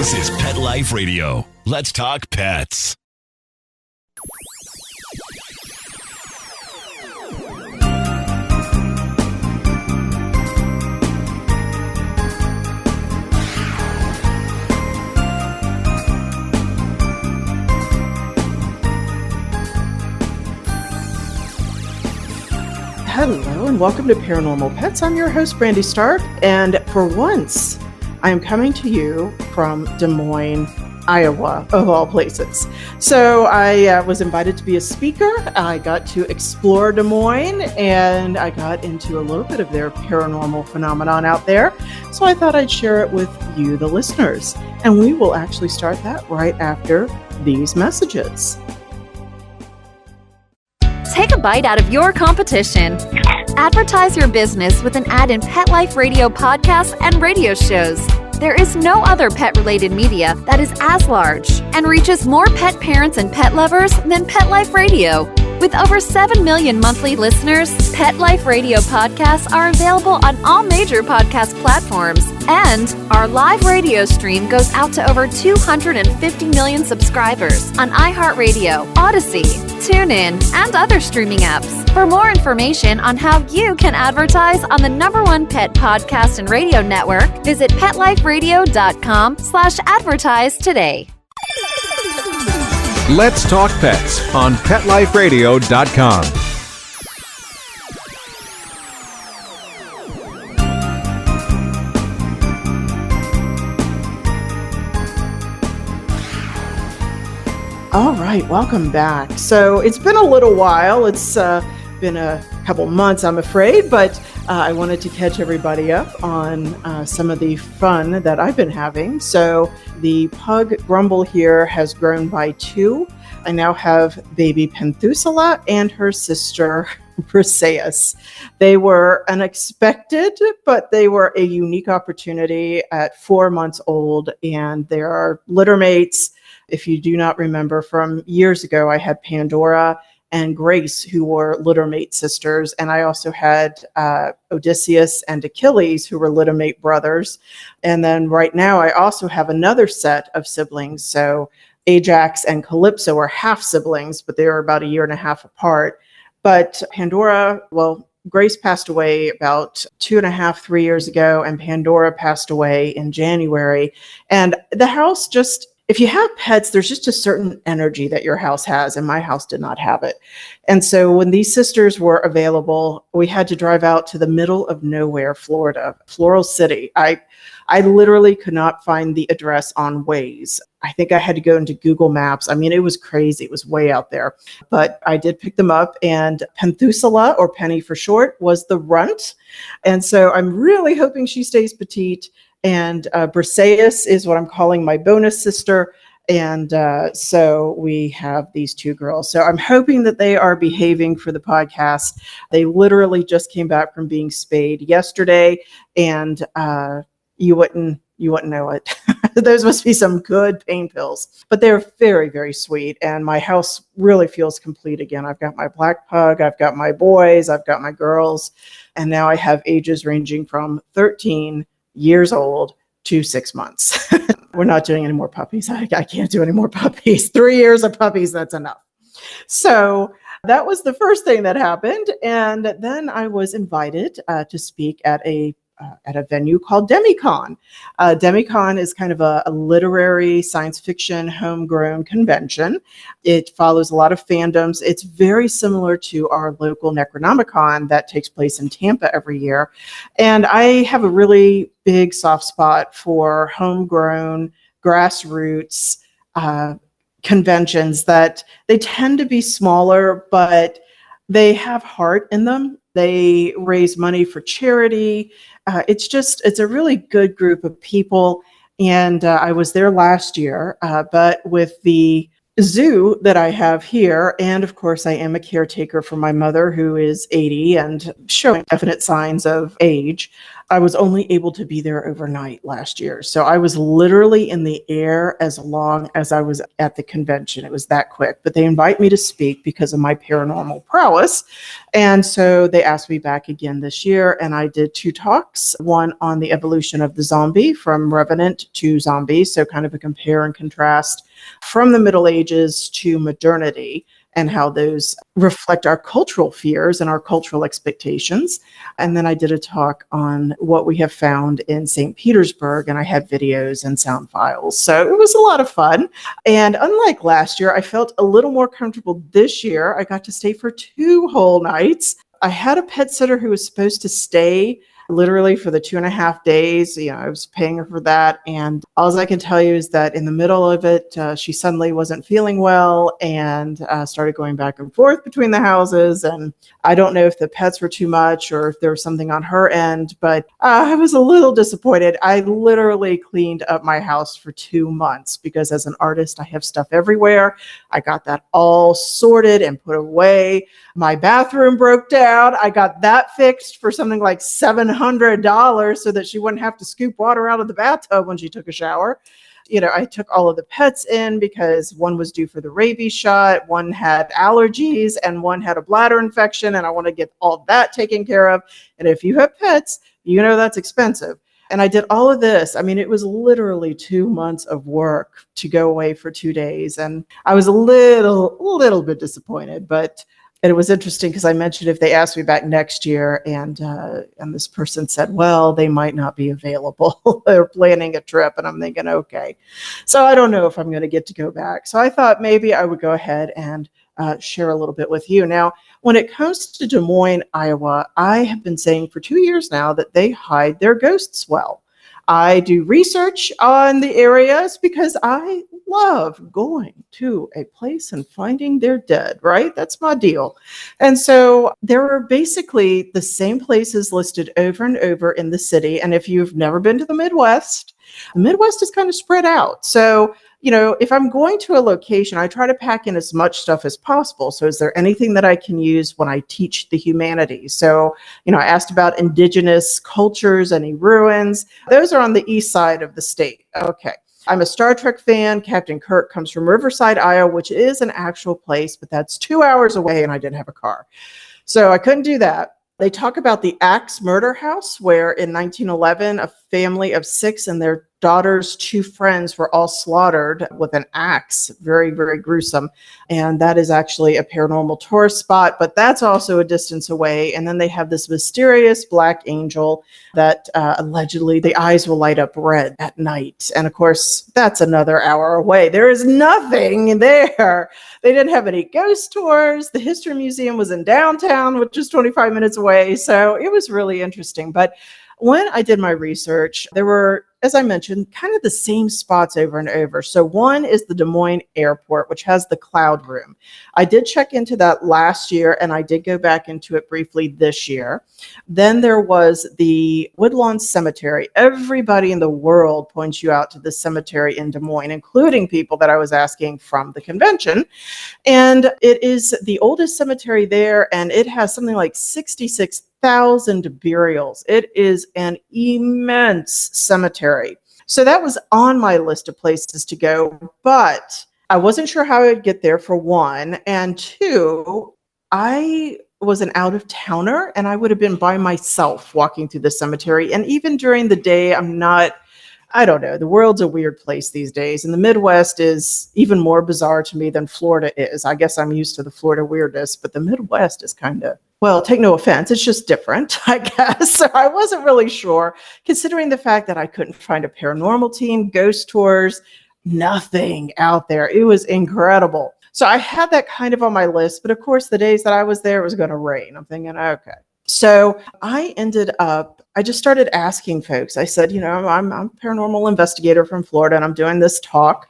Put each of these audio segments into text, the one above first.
This is Pet Life Radio. Let's talk pets. Hello and welcome to Paranormal Pets. I'm your host, Brandy Stark, and for once, I am coming to you from Des Moines, Iowa, of all places. So I was invited to be a speaker. I got to explore Des Moines, and I got into a little bit of their paranormal phenomenon out there. So I thought I'd share it with you, the listeners. And we will actually start that right after these messages. Take a bite out of your competition. Advertise your business with an ad in Pet Life Radio podcasts and radio shows. There is no other pet-related media that is as large and reaches more pet parents and pet lovers than Pet Life Radio. With over 7 million monthly listeners, Pet Life Radio podcasts are available on all major podcast platforms, and our live radio stream goes out to over 250 million subscribers on iHeartRadio, Odyssey, TuneIn, and other streaming apps. For more information on how you can advertise on the #1 pet podcast and radio network, visit PetLifeRadio.com/advertise today. Let's Talk Pets on PetLifeRadio.com. All right, welcome back. So it's been a little while. It's been a couple months, I'm afraid, but I wanted to catch everybody up on some of the fun that I've been having. So the pug Grumble here has grown by 2. I now have baby Penthusala and her sister Briseis. They were unexpected, but they were a unique opportunity at 4 months old, and they are litter mates. If you do not remember from years ago, I had Pandora and Grace, who were littermate sisters. And I also had Odysseus and Achilles, who were littermate brothers. And then right now, I also have another set of siblings. So Ajax and Calypso are half siblings, but they are about 1.5 years apart. But Pandora, well, Grace passed away about 2.5, 3 years ago, and Pandora passed away in January. And the house just, if you have pets, there's just a certain energy that your house has, and my house did not have it. And so when these sisters were available, we had to drive out to the middle of nowhere, Florida, Floral City. I literally could not find the address on Waze. I think I had to go into Google Maps. I mean, it was crazy. It was way out there. But I did pick them up, and Penthusala, or Penny for short, was the runt. And so I'm really hoping she stays petite. And Briseis is what I'm calling my bonus sister. And so we have these 2 girls. So I'm hoping that they are behaving for the podcast. They literally just came back from being spayed yesterday, and you wouldn't know it. Those must be some good pain pills. But they're very, very sweet. And my house really feels complete again. I've got my black pug, I've got my boys, I've got my girls. And now I have ages ranging from 13 years old to 6 months. We're not doing any more puppies. I can't do any more puppies. 3 years of puppies, that's enough. So that was the first thing that happened. And then I was invited to speak at a venue called Demicon. Demicon is kind of a literary science fiction homegrown convention. It follows a lot of fandoms. It's very similar to our local Necronomicon that takes place in Tampa every year. And I have a really big soft spot for homegrown, grassroots conventions that they tend to be smaller, but they have heart in them. They raise money for charity. It's a really good group of people. And I was there last year, but with the zoo that I have here, and of course I am a caretaker for my mother, who is 80 and showing definite signs of age, I was only able to be there overnight last year. So I was literally in the air as long as I was at the convention. It was that quick. But they invite me to speak because of my paranormal prowess. And so they asked me back again this year. And I did 2 talks, one on the evolution of the zombie from revenant to zombie. So kind of a compare and contrast from the Middle Ages to modernity, and how those reflect our cultural fears and our cultural expectations. And then I did a talk on what we have found in St. Petersburg, and I had videos and sound files. So it was a lot of fun. And unlike last year, I felt a little more comfortable this year. I got to stay for 2 whole nights. I had a pet sitter who was supposed to stay literally for the 2.5 days. I was paying her for that. And all I can tell you is that in the middle of it, she suddenly wasn't feeling well and started going back and forth between the houses. And I don't know if the pets were too much or if there was something on her end, but I was a little disappointed. I literally cleaned up my house for 2 months because as an artist, I have stuff everywhere. I got that all sorted and put away. My bathroom broke down. I got that fixed for something like $700 so that she wouldn't have to scoop water out of the bathtub when she took a shower. I took all of the pets in because one was due for the rabies shot, one had allergies, and one had a bladder infection, and I want to get all that taken care of. And if you have pets, that's expensive. And I did all of this. I mean, it was literally 2 months of work to go away for 2 days. And I was a little bit disappointed, but it was interesting because I mentioned if they asked me back next year, and this person said, well, they might not be available. They're planning a trip. And I'm thinking, okay. So I don't know if I'm going to get to go back. So I thought maybe I would go ahead and share a little bit with you. Now, when it comes to Des Moines, Iowa, I have been saying for 2 years now that they hide their ghosts well. I do research on the areas because I love going to a place and finding their dead, right? That's my deal. And so there are basically the same places listed over and over in the city. And if you've never been to the Midwest is kind of spread out. So if I'm going to a location, I try to pack in as much stuff as possible. So is there anything that I can use when I teach the humanities? So, I asked about indigenous cultures, any ruins. Those are on the east side of the state. Okay. I'm a Star Trek fan. Captain Kirk comes from Riverside, Iowa, which is an actual place, but that's 2 hours away and I didn't have a car. So I couldn't do that. They talk about the Axe Murder House, where in 1911, a family of 6 and their daughter's 2 friends were all slaughtered with an axe. Very, very gruesome. And that is actually a paranormal tourist spot, but that's also a distance away. And then they have this mysterious black angel that allegedly the eyes will light up red at night. And of course, that's another hour away. There is nothing there. They didn't have any ghost tours. The History Museum was in downtown, which is 25 minutes away. So it was really interesting. But when I did my research, there were, as I mentioned, kind of the same spots over and over. So one is the Des Moines Airport, which has the Cloud Room. I did check into that last year, and I did go back into it briefly this year. Then there was the Woodlawn Cemetery. Everybody in the world points you out to the cemetery in Des Moines, including people that I was asking from the convention. And it is the oldest cemetery there, and it has something like 66,000 burials. It is an immense cemetery. So that was on my list of places to go, but I wasn't sure how I would get there, for one. And two, I was an out-of-towner and I would have been by myself walking through the cemetery. And even during the day, I don't know. The world's a weird place these days. And the Midwest is even more bizarre to me than Florida is. I guess I'm used to the Florida weirdness, but the Midwest is kind of, well, take no offense, it's just different, I guess. So I wasn't really sure, considering the fact that I couldn't find a paranormal team, ghost tours, nothing out there. It was incredible. So I had that kind of on my list. But of course, the days that I was there, it was going to rain. I'm thinking, okay. So I just started asking folks. I said, I'm a paranormal investigator from Florida and I'm doing this talk.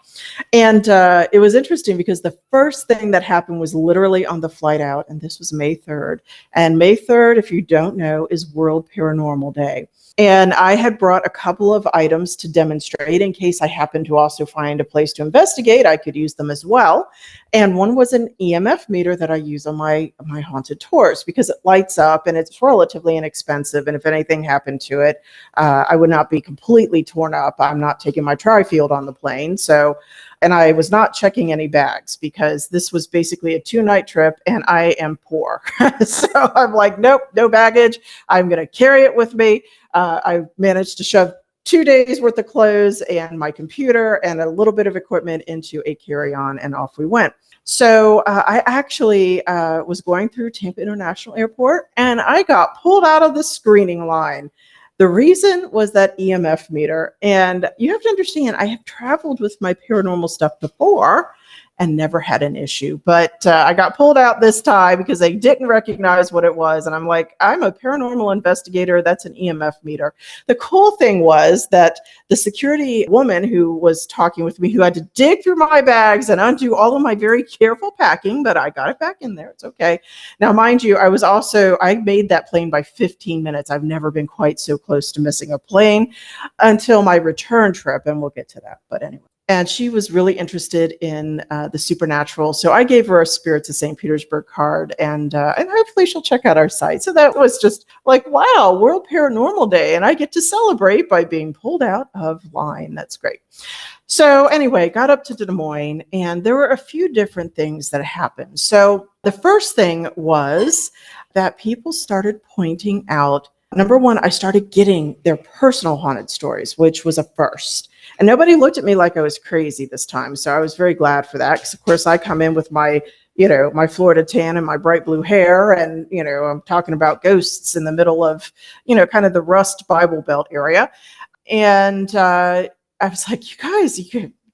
And it was interesting because the first thing that happened was literally on the flight out. And this was May 3rd. And May 3rd, if you don't know, is World Paranormal Day. And I had brought a couple of items to demonstrate in case I happened to also find a place to investigate. I could use them as well. And one was an EMF meter that I use on my haunted tours because it lights up and it's relatively inexpensive. And if anything happened to it, I would not be completely torn up. I'm not taking my tri-field on the plane. So, and I was not checking any bags because this was basically a 2-night trip and I am poor. So I'm like, nope, no baggage. I'm going to carry it with me. I managed to shove 2 days worth of clothes and my computer and a little bit of equipment into a carry-on, and off we went. So I actually was going through Tampa International Airport and I got pulled out of the screening line. The reason was that EMF meter. And you have to understand, I have traveled with my paranormal stuff before and never had an issue. But I got pulled out this time because they didn't recognize what it was. And I'm like, I'm a paranormal investigator. That's an EMF meter. The cool thing was that the security woman who was talking with me, who had to dig through my bags and undo all of my very careful packing, but I got it back in there. It's okay. Now, mind you, I made that plane by 15 minutes. I've never been quite so close to missing a plane until my return trip. And we'll get to that. But anyway. And she was really interested in the supernatural. So I gave her a Spirits of St. Petersburg card, and hopefully she'll check out our site. So that was just like, wow, World Paranormal Day. And I get to celebrate by being pulled out of line. That's great. So anyway, got up to Des Moines, and there were a few different things that happened. So the first thing was that people started pointing out, number one, I started getting their personal haunted stories, which was a first. And nobody looked at me like I was crazy this time. So I was very glad for that. Because, of course, I come in with my Florida tan and my bright blue hair. And, I'm talking about ghosts in the middle of, kind of the Rust Bible Belt area. And I was like, you guys,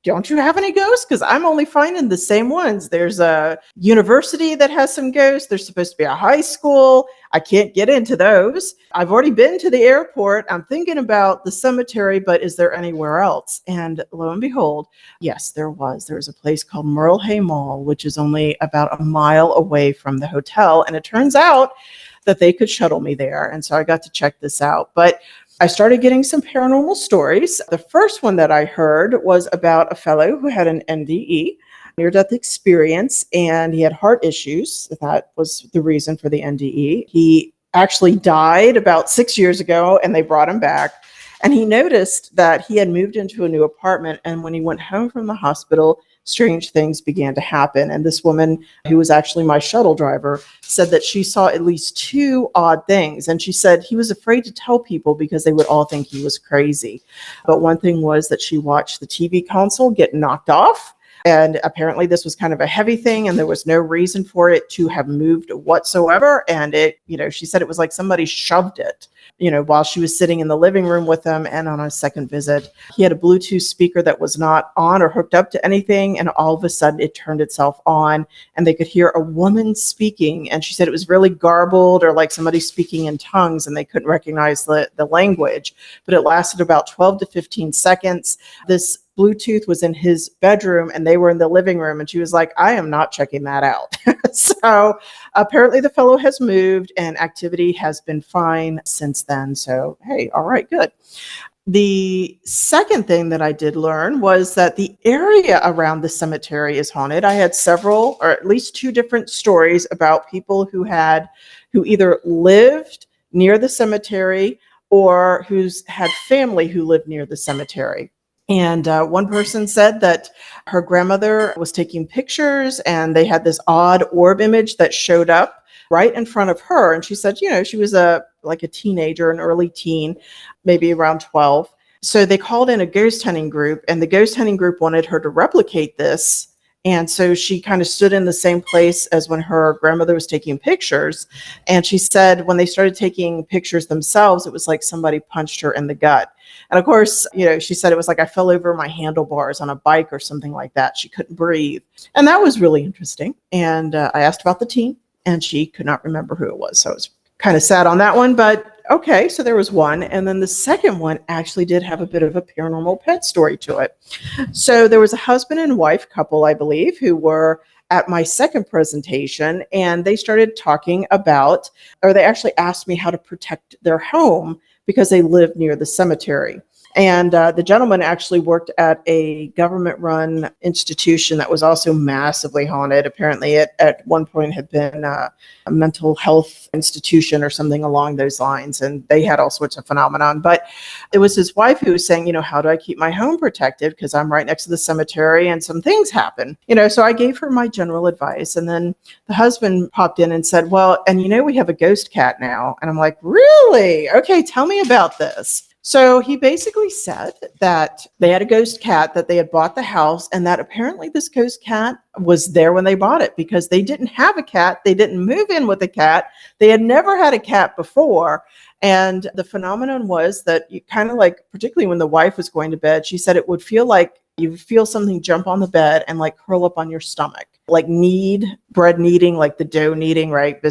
don't you have any ghosts? Because I'm only finding the same ones. There's a university that has some ghosts. There's supposed to be a high school. I can't get into those. I've already been to the airport. I'm thinking about the cemetery, but is there anywhere else? And lo and behold, yes, there was. There was a place called Merle Hay Mall, which is only about a mile away from the hotel. And it turns out that they could shuttle me there. And so I got to check this out. But I started getting some paranormal stories. The first one that I heard was about a fellow who had an NDE, near-death experience, and he had heart issues. That was the reason for the NDE. He actually died about 6 years ago, and they brought him back. And he noticed that he had moved into a new apartment, and when he went home from the hospital, strange things began to happen. And this woman, who was actually my shuttle driver, said that she saw at least 2 odd things. And she said he was afraid to tell people because they would all think he was crazy. But one thing was that she watched the TV console get knocked off. And apparently this was kind of a heavy thing, and there was no reason for it to have moved whatsoever. And she said it was like somebody shoved it, while she was sitting in the living room with him. And on a second visit, he had a Bluetooth speaker that was not on or hooked up to anything. And all of a sudden it turned itself on and they could hear a woman speaking. And she said it was really garbled, or like somebody speaking in tongues, and they couldn't recognize the language. But it lasted about 12 to 15 seconds. This Bluetooth was in his bedroom and they were in the living room. And she was like, I am not checking that out. So apparently the fellow has moved and activity has been fine since then. So, hey, all right, good. The second thing that I did learn was that the area around the cemetery is haunted. I had several, or at least 2 different stories about people who either lived near the cemetery or who's had family who lived near the cemetery. And one person said that her grandmother was taking pictures and they had this odd orb image that showed up right in front of her. And she said, she was like a teenager, an early teen, maybe around 12. So they called in a ghost hunting group, and the ghost hunting group wanted her to replicate this. And so she kind of stood in the same place as when her grandmother was taking pictures. And she said when they started taking pictures themselves, it was like somebody punched her in the gut. And of course, she said it was like I fell over my handlebars on a bike or something like that. She couldn't breathe. And that was really interesting. And I asked about the team, and she could not remember who it was. So I was kind of sad on that one. But okay, so there was one. And then the second one actually did have a bit of a paranormal pet story to it. So there was a husband and wife couple, I believe, who were at my second presentation, and they started talking about, or they actually asked me how to protect their home because they lived near the cemetery. And the gentleman actually worked at a government-run institution that was also massively haunted. Apparently, it at one point had been a mental health institution or something along those lines, and they had all sorts of phenomenon. But it was his wife who was saying, how do I keep my home protected? Because I'm right next to the cemetery and some things happen. So I gave her my general advice. And then the husband popped in and said, well, and we have a ghost cat now. And I'm like, really? Okay, tell me about this. So he basically said that they had a ghost cat, that they had bought the house, and that apparently this ghost cat was there when they bought it because they didn't have a cat. They didn't move in with a cat. They had never had a cat before. And the phenomenon was that you kind of like, particularly when the wife was going to bed, she said it would feel like you would feel something jump on the bed and like curl up on your stomach, like bread kneading, like the dough kneading, right?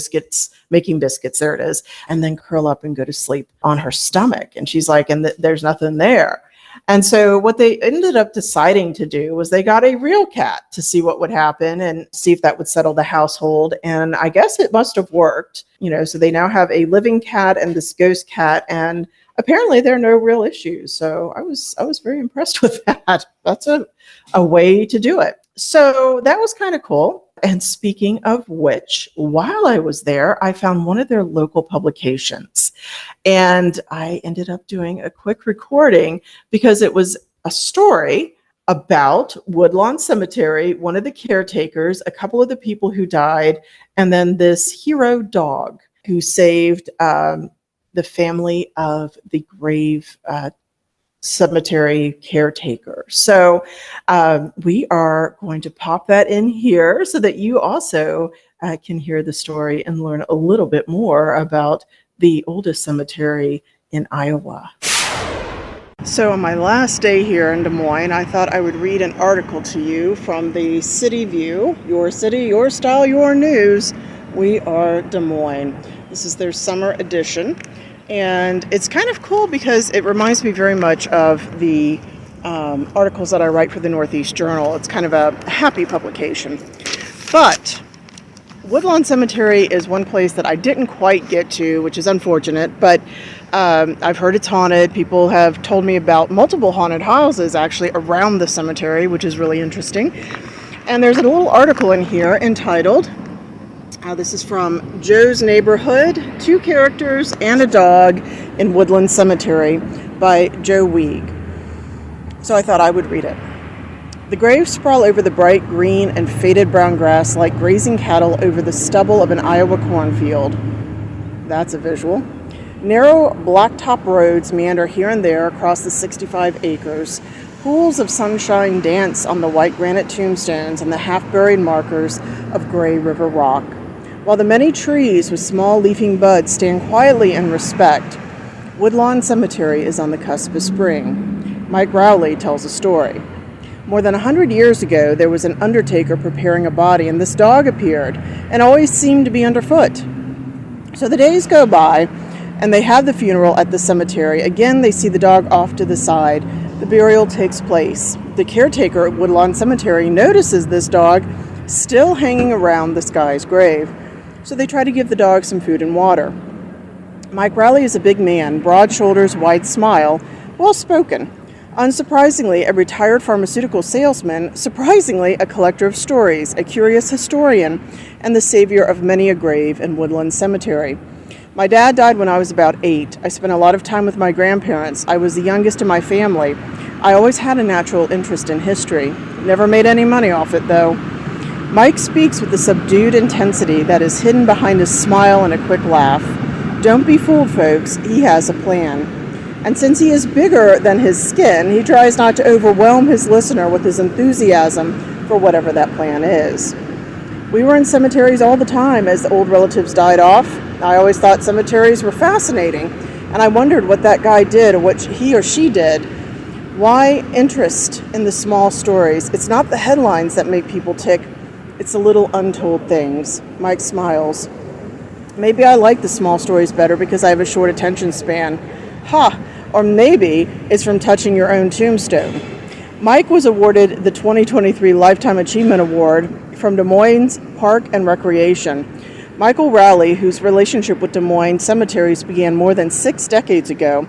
Making biscuits, there it is. And then curl up and go to sleep on her stomach. And she's like, there's nothing there. And so what they ended up deciding to do was they got a real cat to see what would happen and see if that would settle the household. And I guess it must have worked, so they now have a living cat and this ghost cat, and apparently there are no real issues. So I was very impressed with that. That's a way to do it. So that was kind of cool. And speaking of which, while I was there, I found one of their local publications. And I ended up doing a quick recording because it was a story about Woodlawn Cemetery, one of the caretakers, a couple of the people who died, and then this hero dog who saved the family of the grave cemetery caretaker. So we are going to pop that in here so that you also can hear the story and learn a little bit more about the oldest cemetery in Iowa. So on my last day here in Des Moines, I thought I would read an article to you from the City View, your city, your style, your news. We are Des Moines. This is their summer edition. And it's kind of cool because it reminds me very much of the articles that I write for the Northeast Journal. It's kind of a happy publication. But Woodlawn Cemetery is one place that I didn't quite get to, which is unfortunate, but I've heard it's haunted. People have told me about multiple haunted houses actually around the cemetery, which is really interesting. And there's a little article in here entitled, this is from Joe's Neighborhood, 2 Characters and a Dog in Woodland Cemetery by Joe Weig. So I thought I would read it. The graves sprawl over the bright green and faded brown grass like grazing cattle over the stubble of an Iowa cornfield. That's a visual. Narrow blacktop roads meander here and there across the 65 acres. Pools of sunshine dance on the white granite tombstones and the half-buried markers of gray river rock. While the many trees with small leafing buds stand quietly in respect, Woodlawn Cemetery is on the cusp of spring. Mike Rowley tells a story. More than 100 years ago, there was an undertaker preparing a body, and this dog appeared, and always seemed to be underfoot. So the days go by, and they have the funeral at the cemetery. Again, they see the dog off to the side. The burial takes place. The caretaker at Woodlawn Cemetery notices this dog still hanging around this guy's grave. So they try to give the dog some food and water. Mike Rowley is a big man, broad shoulders, wide smile, well-spoken. Unsurprisingly, a retired pharmaceutical salesman, surprisingly a collector of stories, a curious historian, and the savior of many a grave in Woodland Cemetery. My dad died when I was about 8. I spent a lot of time with my grandparents. I was the youngest in my family. I always had a natural interest in history. Never made any money off it, though. Mike speaks with the subdued intensity that is hidden behind a smile and a quick laugh. Don't be fooled, folks. He has a plan. And since he is bigger than his skin, he tries not to overwhelm his listener with his enthusiasm for whatever that plan is. We were in cemeteries all the time as the old relatives died off. I always thought cemeteries were fascinating, and I wondered what that guy did or what he or she did. Why interest in the small stories? It's not the headlines that make people tick. It's the little untold things. Mike smiles. Maybe I like the small stories better because I have a short attention span. Or maybe it's from touching your own tombstone. Mike was awarded the 2023 Lifetime Achievement Award from Des Moines Park and Recreation. Michael Rowley, whose relationship with Des Moines cemeteries began more than 6 decades ago,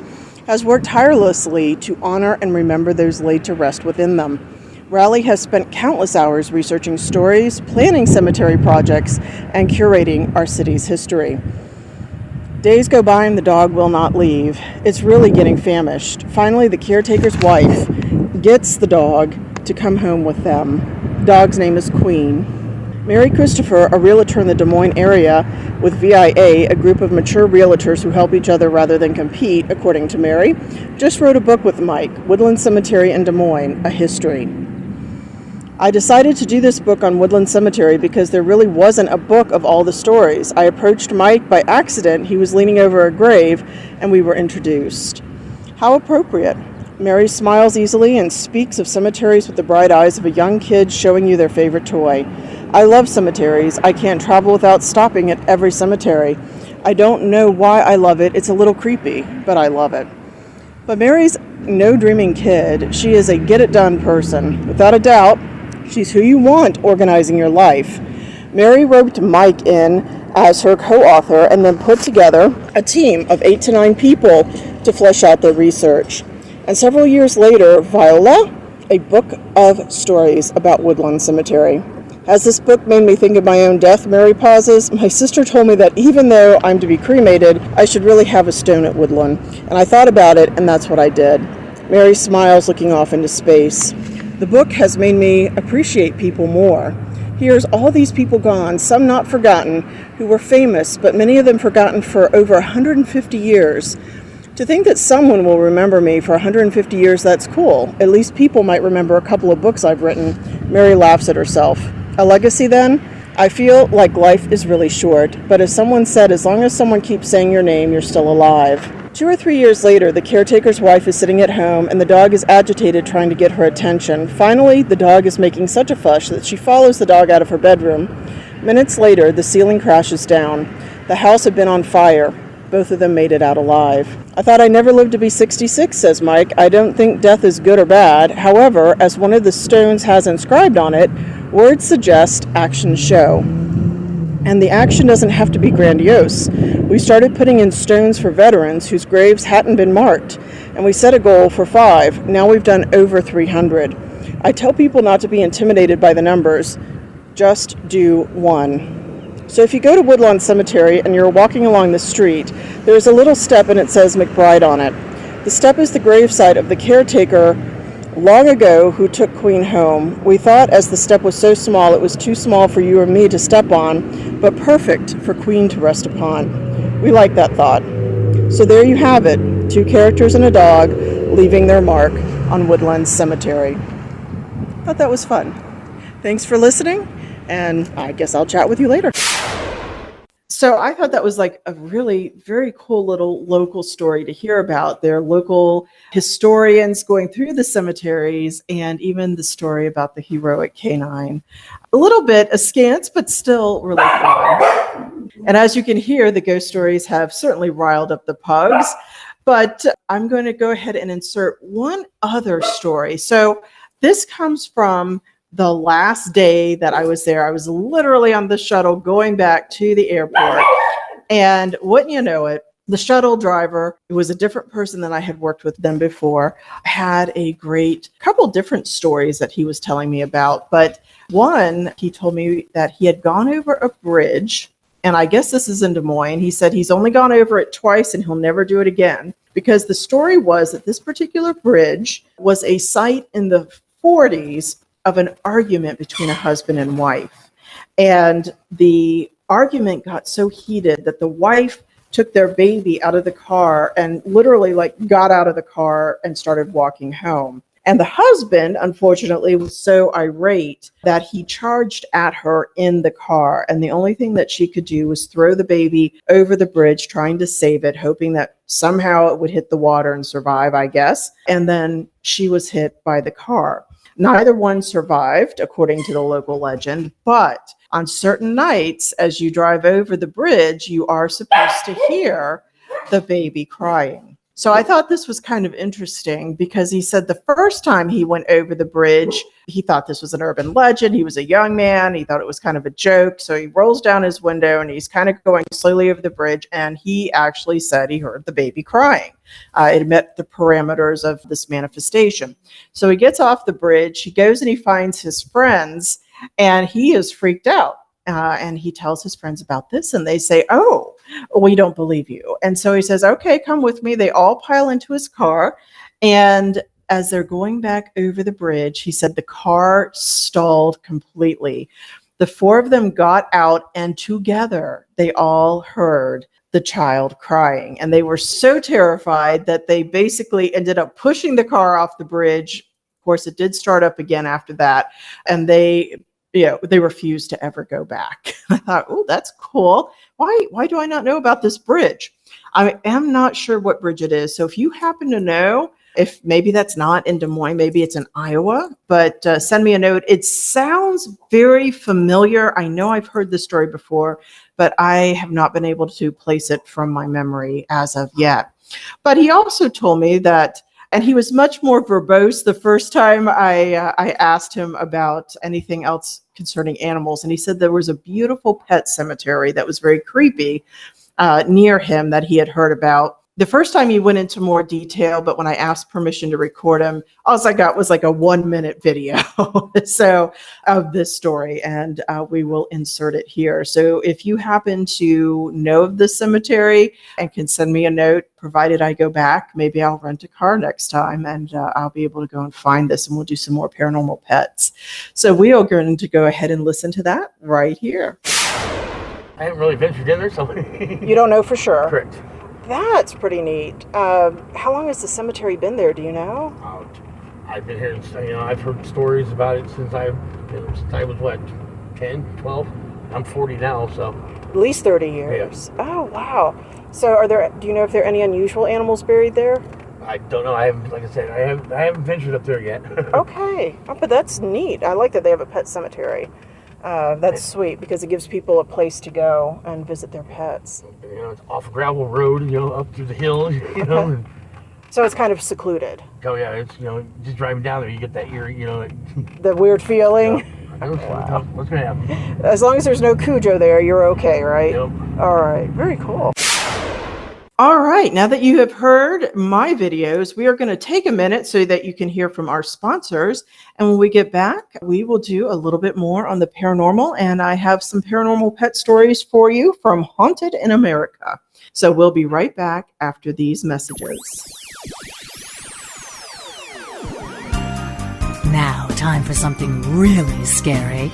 has worked tirelessly to honor and remember those laid to rest within them. Raleigh has spent countless hours researching stories, planning cemetery projects, and curating our city's history. Days go by and the dog will not leave. It's really getting famished. Finally, the caretaker's wife gets the dog to come home with them. The dog's name is Queen. Mary Christopher, a realtor in the Des Moines area with VIA, a group of mature realtors who help each other rather than compete, according to Mary, just wrote a book with Mike, Woodland Cemetery in Des Moines, A History. I decided to do this book on Woodland Cemetery because there really wasn't a book of all the stories. I approached Mike by accident. He was leaning over a grave, and we were introduced. How appropriate. Mary smiles easily and speaks of cemeteries with the bright eyes of a young kid showing you their favorite toy. I love cemeteries. I can't travel without stopping at every cemetery. I don't know why I love it. It's a little creepy, but I love it. But Mary's no dreaming kid. She is a get-it-done person. Without a doubt, she's who you want organizing your life. Mary roped Mike in as her co-author and then put together a team of 8 to 9 people to flesh out their research. And several years later, Viola, a book of stories about Woodland Cemetery. Has this book made me think of my own death? Mary pauses. My sister told me that even though I'm to be cremated, I should really have a stone at Woodland. And I thought about it, and that's what I did. Mary smiles, looking off into space. The book has made me appreciate people more. Here's all these people gone, some not forgotten, who were famous, but many of them forgotten for over 150 years. To think that someone will remember me for 150 years, that's cool. At least people might remember a couple of books I've written. Mary laughs at herself. A legacy then? I feel like life is really short, but as someone said, as long as someone keeps saying your name, you're still alive. 2 or 3 years later, the caretaker's wife is sitting at home and the dog is agitated trying to get her attention. Finally, the dog is making such a fuss that she follows the dog out of her bedroom. Minutes later, the ceiling crashes down. The house had been on fire. Both of them made it out alive. I thought I never lived to be 66, says Mike. I don't think death is good or bad. However, as one of the stones has inscribed on it, words suggest actions show. And the action doesn't have to be grandiose. We started putting in stones for veterans whose graves hadn't been marked, and we set a goal for 5. Now we've done over 300. I tell people not to be intimidated by the numbers. Just do 1. So if you go to Woodlawn Cemetery and you're walking along the street, there's a little step and it says McBride on it. The step is the gravesite of the caretaker long ago who took Queen home. We thought as the step was so small it was too small for you or me to step on, but perfect for Queen to rest upon. We like that thought. So there you have it, 2 characters and a dog leaving their mark on Woodland Cemetery. Thought that was fun. Thanks for listening, and I guess I'll chat with you later. So I thought that was like a really very cool little local story to hear about. Their local historians going through the cemeteries and even the story about the heroic canine. A little bit askance, but still really fun. And as you can hear, the ghost stories have certainly riled up the pugs. But I'm going to go ahead and insert one other story. So this comes from the last day that I was there. I was literally on the shuttle going back to the airport. And wouldn't you know it, the shuttle driver, it was a different person than I had worked with them before, had a great couple different stories that he was telling me about. But one, he told me that he had gone over a bridge, and I guess this is in Des Moines. He said he's only gone over it twice and he'll never do it again, because the story was that this particular bridge was a site in the 40s of an argument between a husband and wife. And the argument got so heated that the wife took their baby out of the car and literally got out of the car and started walking home. And the husband, unfortunately, was so irate that he charged at her in the car. And the only thing that she could do was throw the baby over the bridge, trying to save it, hoping that somehow it would hit the water and survive, I guess. And then she was hit by the car. Neither one survived, according to the local legend, but on certain nights, as you drive over the bridge, you are supposed to hear the baby crying. So I thought this was kind of interesting because he said the first time he went over the bridge, he thought this was an urban legend. He was a young man. He thought it was kind of a joke. So he rolls down his window and he's kind of going slowly over the bridge. And he actually said he heard the baby crying. It met the parameters of this manifestation. So he gets off the bridge. He goes and he finds his friends and he is freaked out. And he tells his friends about this and they say, oh, we don't believe you. And so he says, okay, come with me. They all pile into his car. And as they're going back over the bridge, he said the car stalled completely. The four of them got out and together they all heard the child crying. And they were so terrified that they basically ended up pushing the car off the bridge. Of course, it did start up again after that. And they refused to ever go back. I thought, oh, that's cool. Why do I not know about this bridge? I am not sure what bridge it is. So if you happen to know, if maybe that's not in Des Moines, maybe it's in Iowa, but send me a note. It sounds very familiar. I know I've heard this story before, but I have not been able to place it from my memory as of yet. But he also told me that, and he was much more verbose the first time I asked him about anything else concerning animals. And he said there was a beautiful pet cemetery that was very creepy near him that he had heard about. The first time he went into more detail, but when I asked permission to record him, all I got was like a 1-minute video of this story, and we will insert it here. So if you happen to know of the cemetery and can send me a note, provided I go back, maybe I'll rent a car next time and I'll be able to go and find this and we'll do some more paranormal pets. So we are going to go ahead and listen to that right here. I haven't really ventured in there, so. You don't know for sure? Correct. That's pretty neat. How long has the cemetery been there? Do you know? I've been here, I've heard stories about it since I was, 10, 12? I'm 40 now, so. At least 30 years. Yeah. Oh, wow. So do you know if there are any unusual animals buried there? I don't know. I haven't, like I said, I haven't ventured up there yet. Okay. Oh, but that's neat. I like that they have a pet cemetery. That's sweet because it gives people a place to go and visit their pets. It's off a gravel road, up through the hills, And, so it's kind of secluded. Oh yeah, it's just driving down there, you get that eerie, The weird feeling. Wow. What's gonna happen? As long as there's no Cujo there, you're okay, right? Yep. All right. Very cool. All right, now that you have heard my videos, we are going to take a minute so that you can hear from our sponsors. And when we get back, we will do a little bit more on the paranormal. And I have some paranormal pet stories for you from Haunted in America. So we'll be right back after these messages. Now, time for something really scary.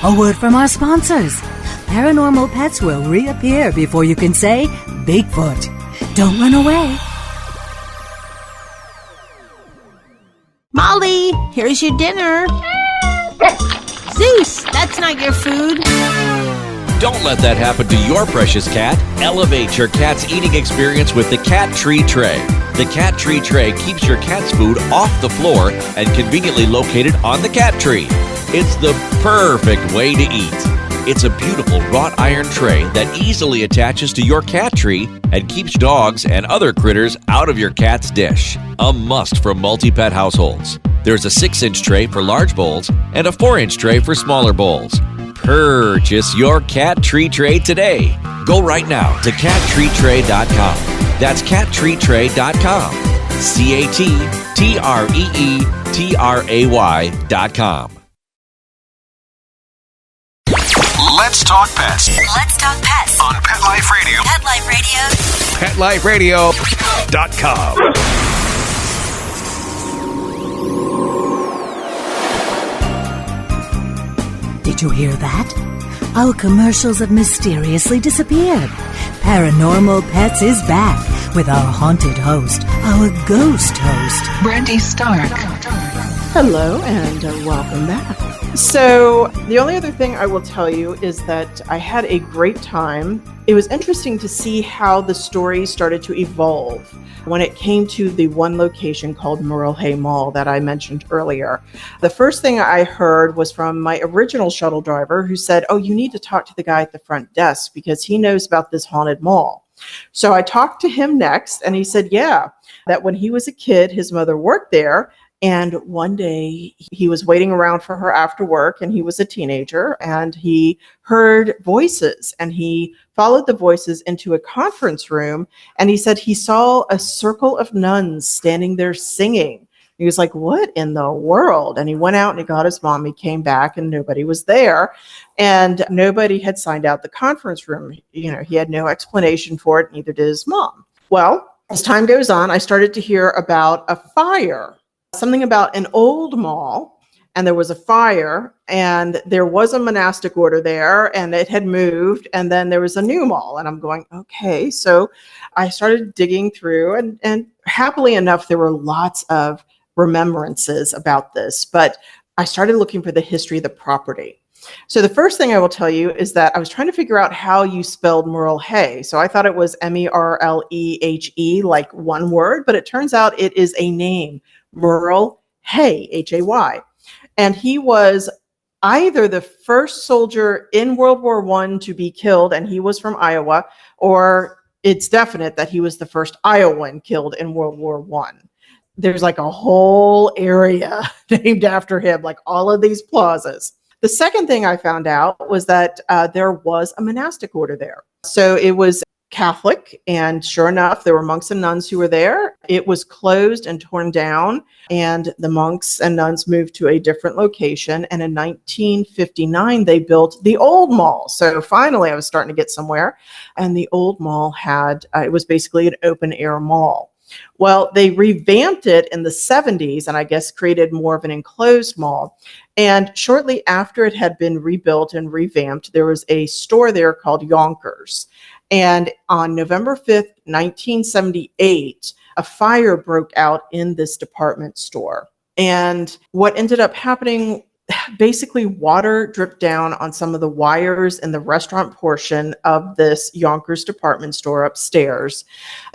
A word from our sponsors. Paranormal pets will reappear before you can say Bigfoot. Don't run away. Molly, here's your dinner. Zeus, that's not your food. Don't let that happen to your precious cat. Elevate your cat's eating experience with the Cat Tree Tray. The Cat Tree Tray keeps your cat's food off the floor and conveniently located on the cat tree. It's the perfect way to eat. It's a beautiful wrought iron tray that easily attaches to your cat tree and keeps dogs and other critters out of your cat's dish. A must for multi-pet households. There's a 6-inch tray for large bowls and a 4-inch tray for smaller bowls. Purchase your Cat Tree Tray today. Go right now to cattreetray.com. That's cattreetray.com. CATTREETRAY.com. Let's talk pets Let's talk pets on Pet Life Radio. Pet Life Radio. PetLifeRadio.com. Did you hear that? Our commercials have mysteriously disappeared. Paranormal Pets is back with our haunted host, our ghost host, Brandy Stark. Hello and welcome back. So the only other thing I will tell you is that I had a great time. It was interesting to see how the story started to evolve when it came to the one location called Morrell Mall that I mentioned earlier. The first thing I heard was from my original shuttle driver who said, oh, you need to talk to the guy at the front desk because he knows about this haunted mall. So I talked to him next, and he said, yeah, that when he was a kid, his mother worked there. And one day he was waiting around for her after work, and he was a teenager, and he heard voices, and he followed the voices into a conference room. And he said he saw a circle of nuns standing there singing. He was like, what in the world? And he went out and he got his mom. He came back and nobody was there. And nobody had signed out the conference room. You know, he had no explanation for it, neither did his mom. Well, as time goes on, I started to hear about a fire, something about an old mall, and there was a fire, and there was a monastic order there, and it had moved, and then there was a new mall. And I'm going, okay. So I started digging through, and happily enough, there were lots of remembrances about this, but I started looking for the history of the property. So the first thing I will tell you is that I was trying to figure out how you spelled Merle Hay. So I thought it was Merlehe, like one word, but it turns out it is a name, Merle Hay, Hay. And he was either the first soldier in World War I to be killed, and he was from Iowa, or it's definite that he was the first Iowan killed in World War I. There's like a whole area named after him, like all of these plazas. The second thing I found out was that there was a monastic order there. So it was Catholic, and sure enough, there were monks and nuns who were there. It was closed and torn down, and the monks and nuns moved to a different location. And in 1959, they built the old mall. So finally, I was starting to get somewhere. And the old mall had, it was basically an open air mall. Well, they revamped it in the 70s and I guess created more of an enclosed mall. And shortly after it had been rebuilt and revamped, there was a store there called Yonkers. And on November 5th, 1978, a fire broke out in this department store. And what ended up happening, basically water dripped down on some of the wires in the restaurant portion of this Yonkers department store upstairs.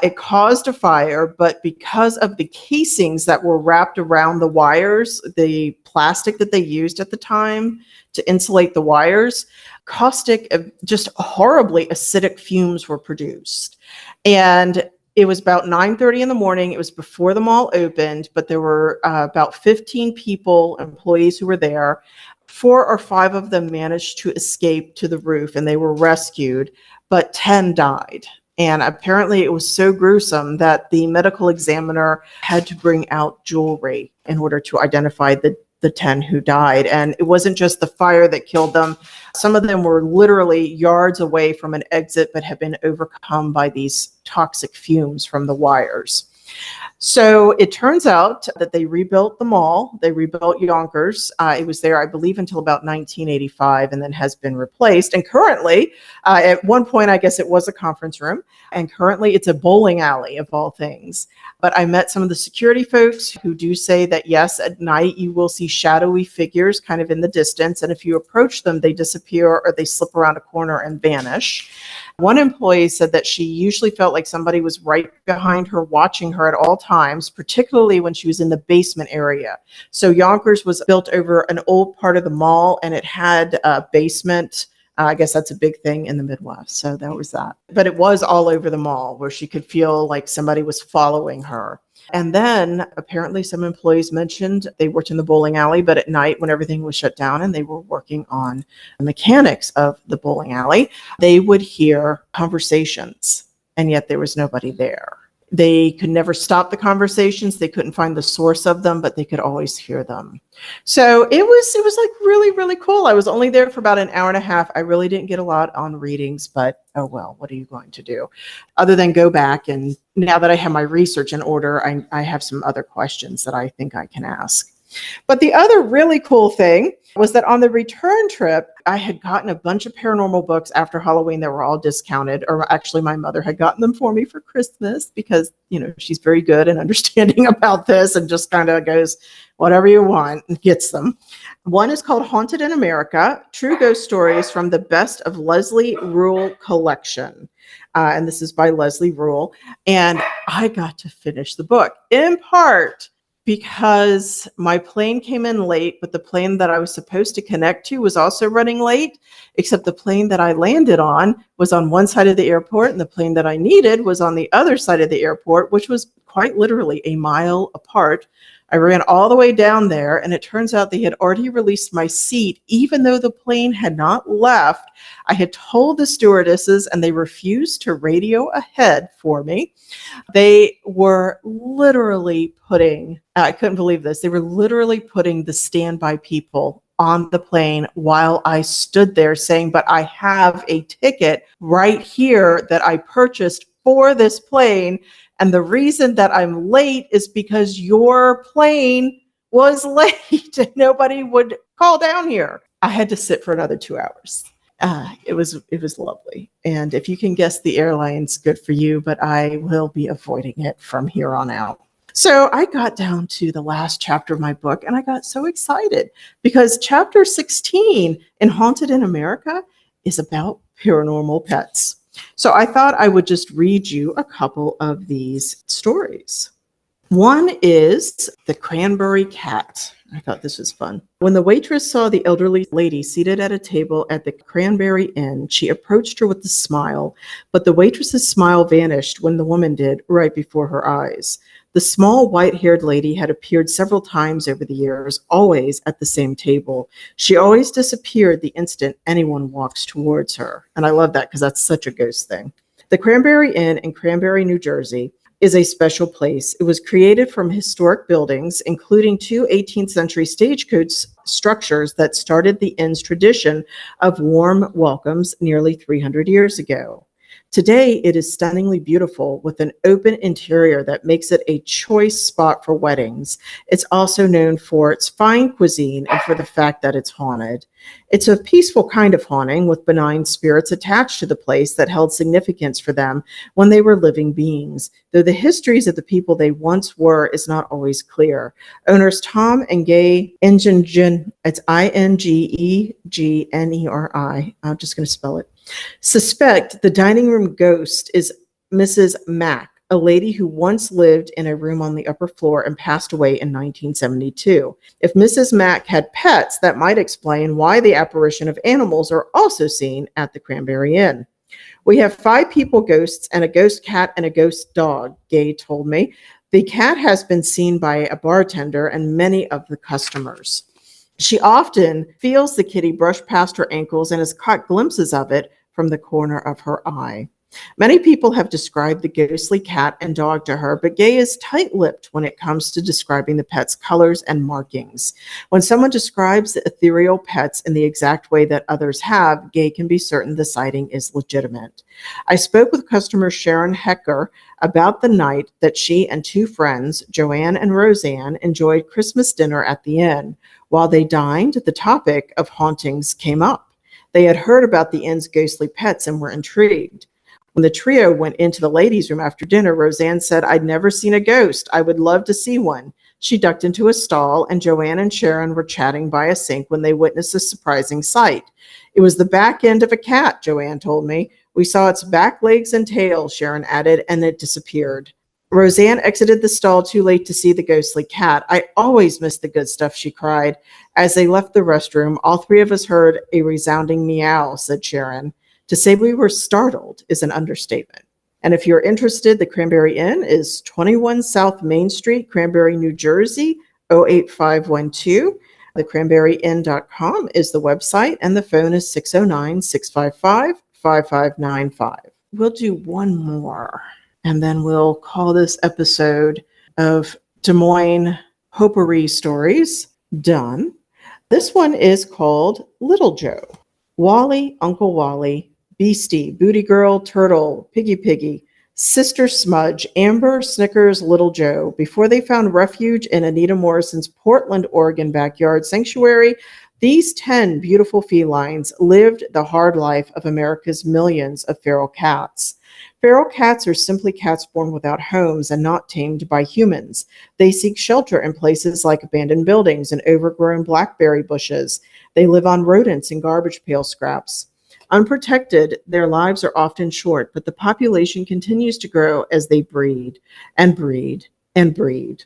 It caused a fire, but because of the casings that were wrapped around the wires, the plastic that they used at the time to insulate the wires, caustic, just horribly acidic fumes were produced. And it was about 9:30 in the morning. It was before the mall opened, but there were about 15 people, employees who were there. 4 or 5 of them managed to escape to the roof and they were rescued, but 10 died. And apparently it was so gruesome that the medical examiner had to bring out jewelry in order to identify the 10 who died. And it wasn't just the fire that killed them. Some of them were literally yards away from an exit, but have been overcome by these toxic fumes from the wires. So it turns out that they rebuilt the mall. They rebuilt Yonkers. It was there, I believe, until about 1985 and then has been replaced. And currently, at one point, I guess it was a conference room. And currently, it's a bowling alley of all things. But I met some of the security folks who do say that, yes, at night, you will see shadowy figures kind of in the distance. And if you approach them, they disappear or they slip around a corner and vanish. One employee said that she usually felt like somebody was right behind her watching her at all times, particularly when she was in the basement area. So Yonkers was built over an old part of the mall and it had a basement. I guess that's a big thing in the Midwest. So that was that. But it was all over the mall where she could feel like somebody was following her. And then apparently some employees mentioned they worked in the bowling alley, but at night when everything was shut down and they were working on the mechanics of the bowling alley, they would hear conversations and yet there was nobody there. They could never stop the conversations. They couldn't find the source of them, but they could always hear them. So it was like really, really cool. I was only there for about an hour and a half. I really didn't get a lot on readings, but oh well, what are you going to do? Other than go back, and now that I have my research in order, I have some other questions that I think I can ask. But the other really cool thing was that on the return trip, I had gotten a bunch of paranormal books after Halloween that were all discounted, or actually my mother had gotten them for me for Christmas because, you know, she's very good and understanding about this and just kind of goes, whatever you want, and gets them. One is called Haunted in America, True Ghost Stories from the Best of Leslie Rule Collection. And this is by Leslie Rule. And I got to finish the book in part because my plane came in late, but the plane that I was supposed to connect to was also running late, except the plane that I landed on was on one side of the airport, and the plane that I needed was on the other side of the airport, which was quite literally a mile apart. I ran all the way down there, and it turns out they had already released my seat, even though the plane had not left. I had told the stewardesses, and they refused to radio ahead for me. They were literally putting, I couldn't believe this, they were literally putting the standby people on the plane while I stood there saying, but I have a ticket right here that I purchased for this plane. And the reason that I'm late is because your plane was late and nobody would call down here. I had to sit for another 2 hours. It was lovely. And if you can guess the airlines, good for you, but I will be avoiding it from here on out. So I got down to the last chapter of my book and I got so excited because chapter 16 in Haunted in America is about paranormal pets. So I thought I would just read you a couple of these stories. One is the cranberry cat. I thought this was fun. When the waitress saw the elderly lady seated at a table at the Cranberry Inn, she approached her with a smile, but the waitress's smile vanished when the woman did right before her eyes. The small white-haired lady had appeared several times over the years, always at the same table. She always disappeared the instant anyone walks towards her. And I love that because that's such a ghost thing. The Cranberry Inn in Cranberry, New Jersey, is a special place. It was created from historic buildings, including two 18th century stagecoach structures that started the inn's tradition of warm welcomes nearly 300 years ago. Today, it is stunningly beautiful with an open interior that makes it a choice spot for weddings. It's also known for its fine cuisine and for the fact that it's haunted. It's a peaceful kind of haunting with benign spirits attached to the place that held significance for them when they were living beings, though the histories of the people they once were is not always clear. Owners Tom and Gay Ingegner, it's Ingegneri, I'm just going to spell it, suspect the dining room ghost is Mrs. Mack, a lady who once lived in a room on the upper floor and passed away in 1972. If Mrs. Mack had pets, that might explain why the apparition of animals are also seen at the Cranberry Inn. We have 5 people ghosts and a ghost cat and a ghost dog, Gay told me. The cat has been seen by a bartender and many of the customers. She often feels the kitty brush past her ankles and has caught glimpses of it from the corner of her eye. Many people have described the ghostly cat and dog to her, but Gay is tight-lipped when it comes to describing the pet's colors and markings. When someone describes the ethereal pets in the exact way that others have, Gay can be certain the sighting is legitimate. I spoke with customer Sharon Hecker about the night that she and 2 friends, Joanne and Roseanne, enjoyed Christmas dinner at the inn. While they dined, the topic of hauntings came up. They had heard about the inn's ghostly pets and were intrigued. When the trio went into the ladies' room after dinner, Roseanne said, "I'd never seen a ghost. I would love to see one." She ducked into a stall, and Joanne and Sharon were chatting by a sink when they witnessed a surprising sight. "It was the back end of a cat," Joanne told me. "We saw its back legs and tail," Sharon added, "and it disappeared." Roseanne exited the stall too late to see the ghostly cat. "I always miss the good stuff," she cried. As they left the restroom, all 3 of us heard a resounding meow, said Sharon. To say we were startled is an understatement. And if you're interested, the Cranberry Inn is 21 South Main Street, Cranberry, New Jersey, 08512. TheCranberryInn.com is the website, and the phone is 609-655-5595. We'll do one more, and then we'll call this episode of Des Moines Potpourri Stories done. This one is called Little Joe. Wally, Uncle Wally, Beastie, Booty Girl, Turtle, Piggy, Sister Smudge, Amber, Snickers, Little Joe. Before they found refuge in Anita Morrison's Portland, Oregon backyard sanctuary, these 10 beautiful felines lived the hard life of America's millions of feral cats. Feral cats are simply cats born without homes and not tamed by humans. They seek shelter in places like abandoned buildings and overgrown blackberry bushes. They live on rodents and garbage pail scraps. Unprotected, their lives are often short, but the population continues to grow as they breed and breed and breed.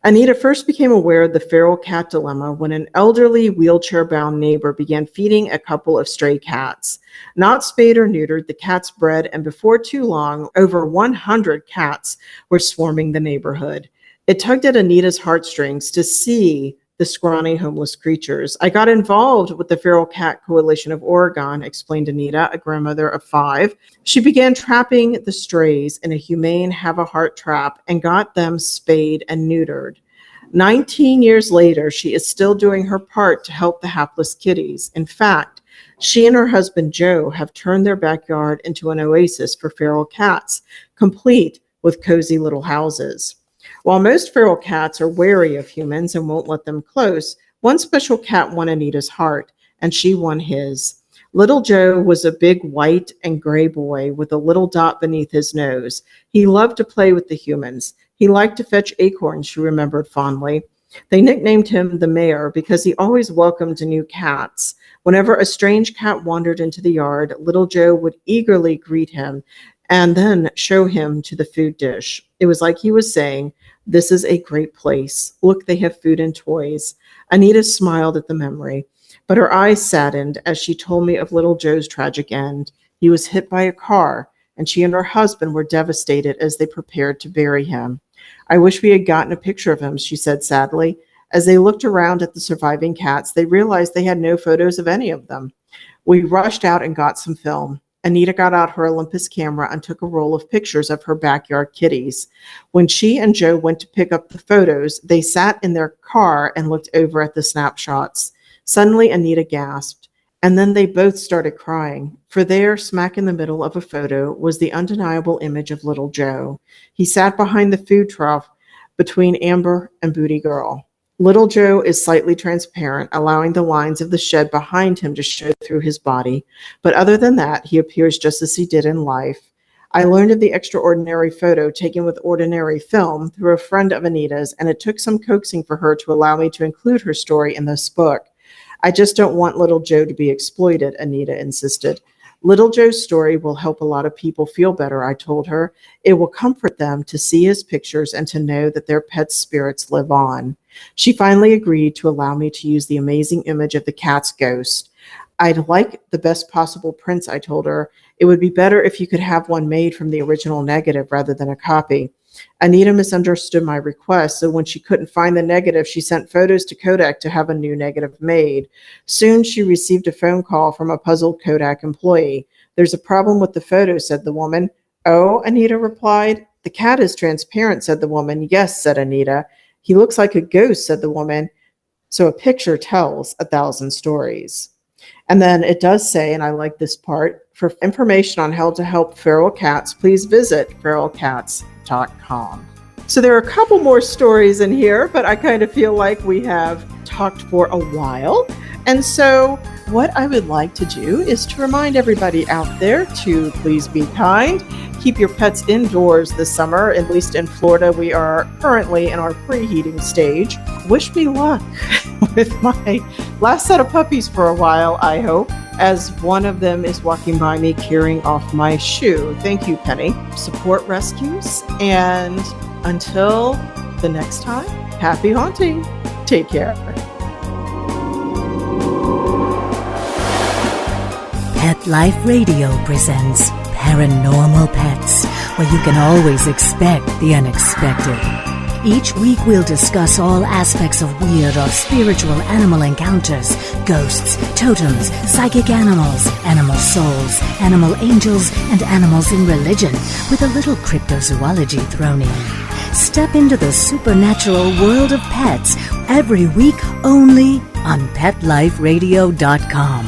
Anita first became aware of the feral cat dilemma when an elderly wheelchair-bound neighbor began feeding a couple of stray cats. Not spayed or neutered, the cats bred, and before too long, over 100 cats were swarming the neighborhood. It tugged at Anita's heartstrings to see the scrawny homeless creatures. I got involved with the Feral Cat Coalition of Oregon, explained Anita, a grandmother of 5. She began trapping the strays in a humane have-a-heart trap and got them spayed and neutered. 19 years later, she is still doing her part to help the hapless kitties. In fact, she and her husband Joe have turned their backyard into an oasis for feral cats, complete with cozy little houses. While most feral cats are wary of humans and won't let them close, one special cat won Anita's heart, and she won his. Little Joe was a big white and gray boy with a little dot beneath his nose. He loved to play with the humans. He liked to fetch acorns, she remembered fondly. They nicknamed him the Mayor because he always welcomed new cats. Whenever a strange cat wandered into the yard, Little Joe would eagerly greet him and then show him to the food dish. It was like he was saying, "This is a great place. Look, they have food and toys." Anita smiled at the memory, but her eyes saddened as she told me of Little Joe's tragic end. He was hit by a car, and she and her husband were devastated as they prepared to bury him. "I wish we had gotten a picture of him," she said sadly. As they looked around at the surviving cats, they realized they had no photos of any of them. We rushed out and got some film. Anita got out her Olympus camera and took a roll of pictures of her backyard kitties. When she and Joe went to pick up the photos, they sat in their car and looked over at the snapshots. Suddenly, Anita gasped, and then they both started crying, for there, smack in the middle of a photo, was the undeniable image of Little Joe. He sat behind the food trough between Amber and Booty Girl. Little Joe is slightly transparent, allowing the lines of the shed behind him to show through his body. But other than that, he appears just as he did in life. I learned of the extraordinary photo taken with ordinary film through a friend of Anita's, and it took some coaxing for her to allow me to include her story in this book. "I just don't want Little Joe to be exploited," Anita insisted. "Little Joe's story will help a lot of people feel better," I told her. "It will comfort them to see his pictures and to know that their pet spirits live on." She finally agreed to allow me to use the amazing image of the cat's ghost. "I'd like the best possible prints," I told her. "It would be better if you could have one made from the original negative rather than a copy." Anita misunderstood my request, so when she couldn't find the negative, she sent photos to Kodak to have a new negative made. Soon she received a phone call from a puzzled Kodak employee. "There's a problem with the photo," said the woman. "Oh," Anita replied. "The cat is transparent," said the woman. "Yes," said Anita. "He looks like a ghost," said the woman. "So a picture tells 1,000 stories." And then it does say, and I like this part, for information on how to help feral cats, please visit feralcats.com. So there are a couple more stories in here, but I kind of feel like we have talked for a while. And so what I would like to do is to remind everybody out there to please be kind. Keep your pets indoors this summer. At least in Florida, we are currently in our preheating stage. Wish me luck with my last set of puppies for a while, I hope, as one of them is walking by me carrying off my shoe. Thank you, Penny. Support rescues. And until the next time, happy haunting. Take care. Pet Life Radio presents Paranormal Pets, where you can always expect the unexpected. Each week we'll discuss all aspects of weird or spiritual animal encounters, ghosts, totems, psychic animals, animal souls, animal angels, and animals in religion, with a little cryptozoology thrown in. Step into the supernatural world of pets every week only on PetLifeRadio.com.